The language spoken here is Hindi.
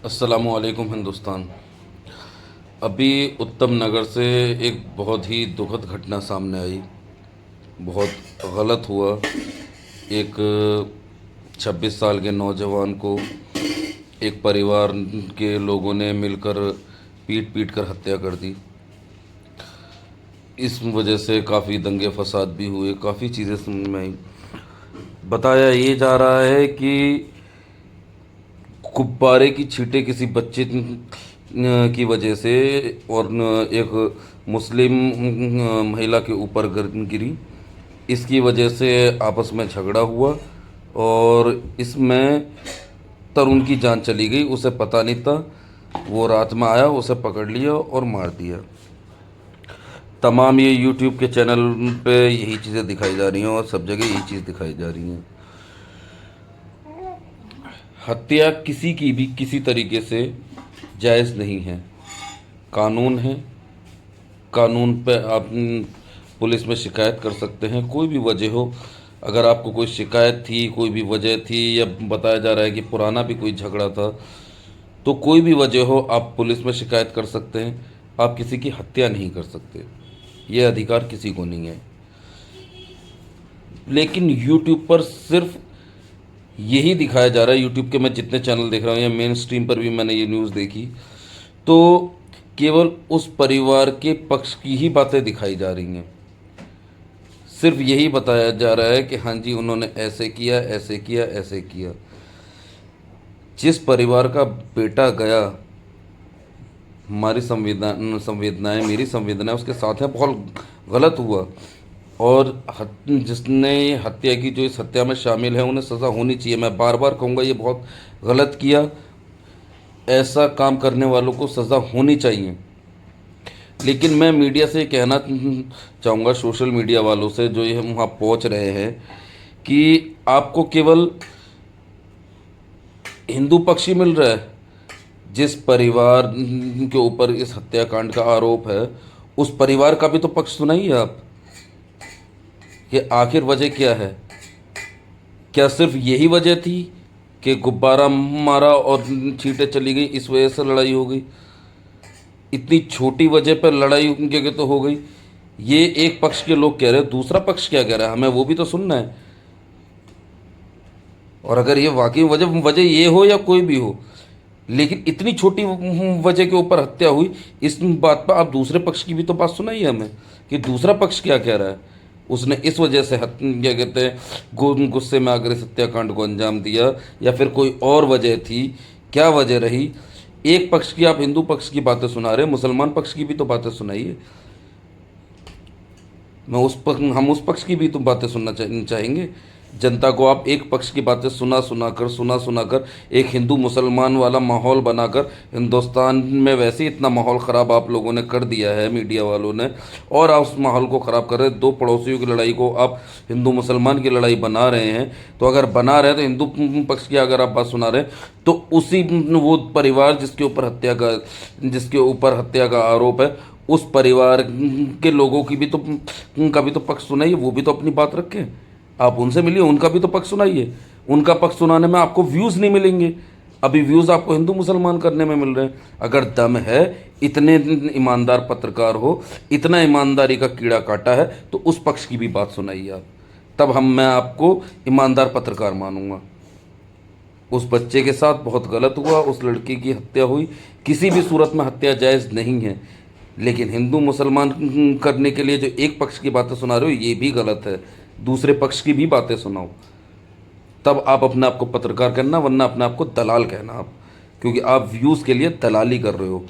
अस्सलामुअलैकुम हिंदुस्तान। अभी उत्तम नगर से एक बहुत ही दुखद घटना सामने आई। बहुत गलत हुआ। एक 26 साल के नौजवान को एक परिवार के लोगों ने मिलकर पीट पीट कर हत्या कर दी। इस वजह से काफ़ी दंगे फसाद भी हुए, काफ़ी चीज़ें सुनने में आई। बताया ये जा रहा है कि गुब्बारे की छींटें किसी बच्चे की वजह से और एक मुस्लिम महिला के ऊपर गिरी। इसकी वजह से आपस में झगड़ा हुआ और इसमें तरुण की जान चली गई। उसे पता नहीं था, वो रात में आया, उसे पकड़ लिया और मार दिया। तमाम ये यूट्यूब के चैनल पे यही चीज़ें दिखाई जा रही हैं और सब जगह यही चीज़ दिखाई जा रही हैं। हत्या किसी की भी किसी तरीके से जायज़ नहीं है। कानून है, कानून पे आप पुलिस में शिकायत कर सकते हैं, कोई भी वजह हो। अगर आपको कोई शिकायत थी, कोई भी वजह थी, या बताया जा रहा है कि पुराना भी कोई झगड़ा था, तो कोई भी वजह हो आप पुलिस में शिकायत कर सकते हैं। आप किसी की हत्या नहीं कर सकते, ये अधिकार किसी को नहीं है। लेकिन यूट्यूब पर सिर्फ यही दिखाया जा रहा है। यूट्यूब के मैं जितने चैनल देख रहा हूँ या मेन स्ट्रीम पर भी मैंने ये न्यूज़ देखी, तो केवल उस परिवार के पक्ष की ही बातें दिखाई जा रही हैं। सिर्फ यही बताया जा रहा है कि हाँ जी उन्होंने ऐसे किया, ऐसे किया, ऐसे किया। जिस परिवार का बेटा गया, हमारी संवेदनाएं, मेरी संवेदनाएं उसके साथ हैं, बहुत गलत हुआ। और जिसने हत्या की, जो इस हत्या में शामिल है, उन्हें सज़ा होनी चाहिए। मैं बार बार कहूँगा ये बहुत गलत किया। ऐसा काम करने वालों को सज़ा होनी चाहिए। लेकिन मैं मीडिया से कहना चाहूँगा, सोशल मीडिया वालों से जो ये वहाँ पहुँच रहे हैं, कि आपको केवल हिंदू पक्ष ही मिल रहा है। जिस परिवार के ऊपर इस हत्याकांड का आरोप है, उस परिवार का भी तो पक्ष सुनाइए आप कि आखिर वजह क्या है। क्या सिर्फ यही वजह थी कि गुब्बारा मारा और छींटें चली गई, इस वजह से लड़ाई हो गई? इतनी छोटी वजह पर लड़ाई उनके तो हो गई। ये एक पक्ष के लोग कह रहे हैं, दूसरा पक्ष क्या कह रहा है, हमें वो भी तो सुनना है। और अगर ये वाकई वजह वजह ये हो या कोई भी हो, लेकिन इतनी छोटी वजह के ऊपर हत्या हुई, इस बात पर आप दूसरे पक्ष की भी तो बात सुनाइए हमें कि दूसरा पक्ष क्या कह रहा है। उसने इस वजह से क्या कहते हैं, गुस्से में आकर इस हत्याकांड को अंजाम दिया, या फिर कोई और वजह थी, क्या वजह रही? एक पक्ष की आप हिंदू पक्ष की बातें सुना रहे हैं, मुसलमान पक्ष की भी तो बातें सुनाइए। हम उस पक्ष की भी तो बातें सुनना चाहेंगे। जनता को आप एक पक्ष की बातें सुना सुनाकर एक हिंदू मुसलमान वाला माहौल बनाकर, हिंदुस्तान में वैसे ही इतना माहौल ख़राब आप लोगों ने कर दिया है, मीडिया वालों ने, और आप उस माहौल को ख़राब कर रहे हैं। दो पड़ोसियों की लड़ाई को आप हिंदू मुसलमान की लड़ाई बना रहे हैं। तो अगर बना रहे हैं तो हिंदू पक्ष की अगर आप बात सुना रहे हैं, तो उसी वो परिवार जिसके ऊपर हत्या का आरोप है, उस परिवार के लोगों की भी तो का भी तो पक्ष सुनाइए। वो भी तो अपनी बात रखें। आप उनसे मिलिए, उनका भी तो पक्ष सुनाइए। उनका पक्ष सुनाने में आपको व्यूज़ नहीं मिलेंगे। अभी व्यूज़ आपको हिंदू मुसलमान करने में मिल रहे हैं। अगर दम है, इतने ईमानदार पत्रकार हो, इतना ईमानदारी का कीड़ा काटा है, तो उस पक्ष की भी बात सुनाइए आप। तब मैं आपको ईमानदार पत्रकार मानूंगा। उस बच्चे के साथ बहुत गलत हुआ, उस लड़की की हत्या हुई। किसी भी सूरत में हत्या जायज़ नहीं है। लेकिन हिंदू मुसलमान करने के लिए जो एक पक्ष की बातें सुना रहे हो, ये भी गलत है। दूसरे पक्ष की भी बातें सुनाओ, तब आप अपने आप को पत्रकार कहना, वरना अपने आप को दलाल कहना आप, क्योंकि आप व्यूज़ के लिए दलाली कर रहे हो।